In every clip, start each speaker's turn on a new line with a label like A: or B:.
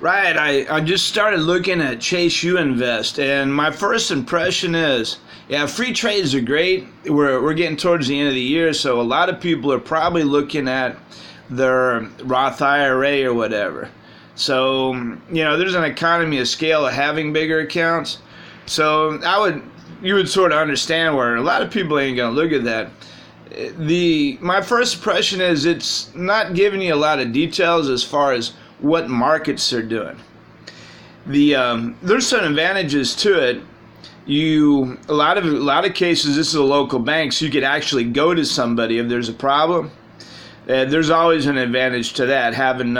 A: Right, I just started looking at Chase U Invest, and my first impression is, yeah, free trades are great. We're getting towards the end of the year, so a lot of people are probably looking at their Roth IRA or whatever. So, there's an economy of scale of having bigger accounts. So you would sort of understand where a lot of people ain't gonna look at that. My first impression is it's not giving you a lot of details as far as what markets they're doing. There's some advantages to it. A lot of cases, this is a local bank, so you could actually go to somebody if there's a problem. There's always an advantage to that, having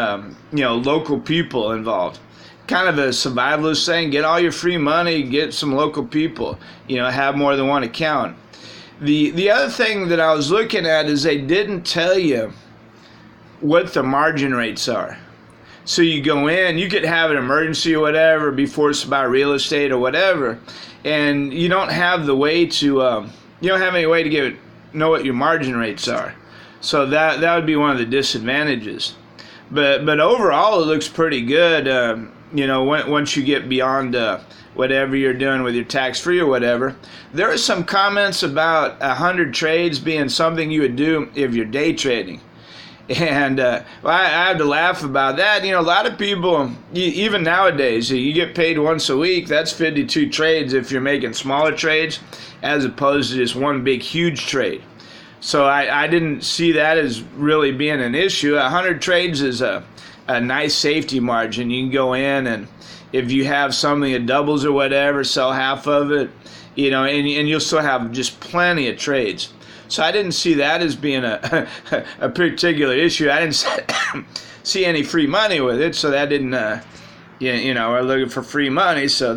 A: local people involved. Kind of a survivalist thing: get all your free money, get some local people. Have more than one account. The other thing that I was looking at is they didn't tell you what the margin rates are. So you go in, you could have an emergency or whatever, be forced to buy real estate or whatever, and you don't have the way to, you don't have any way to know what your margin rates are. So that would be one of the disadvantages. But overall, it looks pretty good. Once you get beyond whatever you're doing with your tax-free or whatever. There are some comments about 100 trades being something you would do if you're day trading. And I have to laugh about that. A lot of people, even nowadays, you get paid once a week. That's 52 trades if you're making smaller trades, as opposed to just one big, huge trade. So I didn't see that as really being an issue. 100 trades is a nice safety margin. You can go in, and if you have something that doubles or whatever, sell half of it, and you'll still have just plenty of trades. So I didn't see that as being a particular issue. I didn't see any free money with it, so that didn't, we're looking for free money, so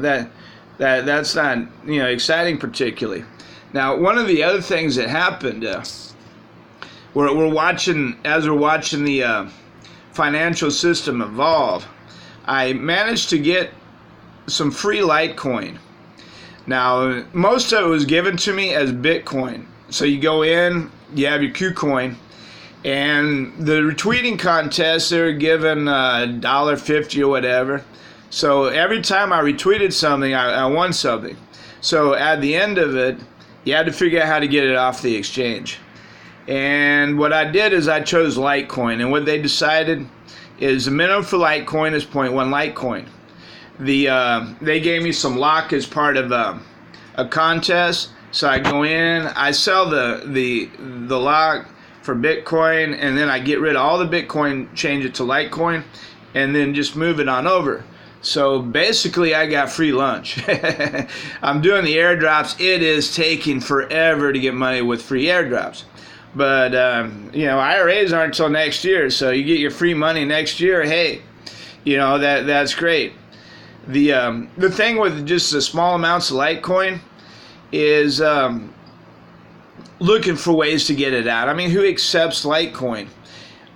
A: that's not, exciting particularly. Now, one of the other things that happened, we're watching the financial system evolve. I managed to get some free Litecoin. Now, most of it was given to me as Bitcoin. So you go in, you have your Kucoin, and the retweeting contest, they were given $1.50 or whatever. So every time I retweeted something, I won something. So at the end of it, you had to figure out how to get it off the exchange. And what I did is I chose Litecoin, and what they decided is the minimum for Litecoin is 0.1 Litecoin. They gave me some lock as part of a contest. So I go in, I sell the lock for Bitcoin, and then I get rid of all the Bitcoin, change it to Litecoin, and then just move it on over. So basically, I got free lunch. I'm doing the airdrops. It is taking forever to get money with free airdrops. But, IRAs aren't until next year, so you get your free money next year. Hey, that's great. The thing with just the small amounts of Litecoin is looking for ways to get it out. I mean, who accepts Litecoin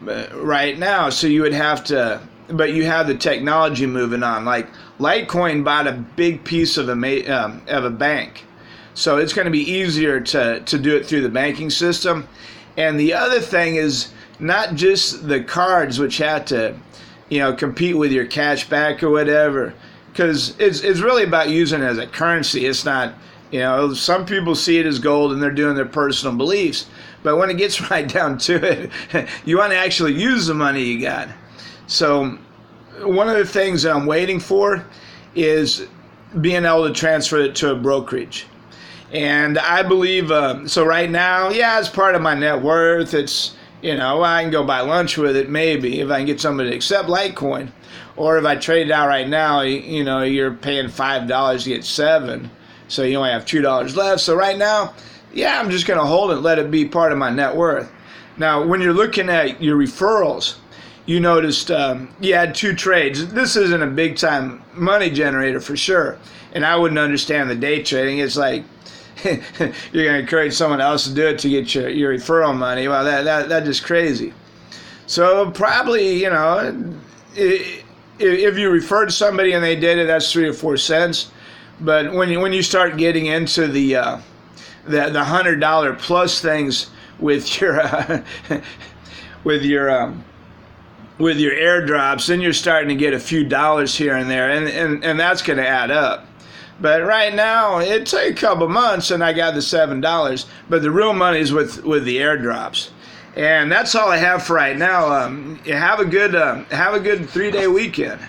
A: right now? So you would have to, but you have the technology moving on. Like Litecoin bought a big piece of a bank, so it's going to be easier to do it through the banking system. And the other thing is not just the cards, which have to, compete with your cash back or whatever, because it's really about using it as a currency. It's not. Some people see it as gold and they're doing their personal beliefs. But when it gets right down to it, you want to actually use the money you got. So one of the things that I'm waiting for is being able to transfer it to a brokerage. And I believe, so right now, it's part of my net worth. It's, I can go buy lunch with it maybe if I can get somebody to accept Litecoin. Or if I trade it out right now, you're paying $5 to get $7. So you only have $2 left. So right now, I'm just going to hold it, let it be part of my net worth. Now, when you're looking at your referrals, you noticed you had 2 trades. This isn't a big-time money generator for sure. And I wouldn't understand the day trading. It's like you're going to encourage someone else to do it to get your referral money. Well, that's just crazy. So probably, if you referred somebody and they did it, that's 3 or 4 cents. But when you start getting into the $100 plus things with your with your airdrops, then you're starting to get a few dollars here and there, and that's going to add up. But right now, it took a couple months, and I got the $7. But the real money is with the airdrops, and that's all I have for right now. Have a good 3-day weekend.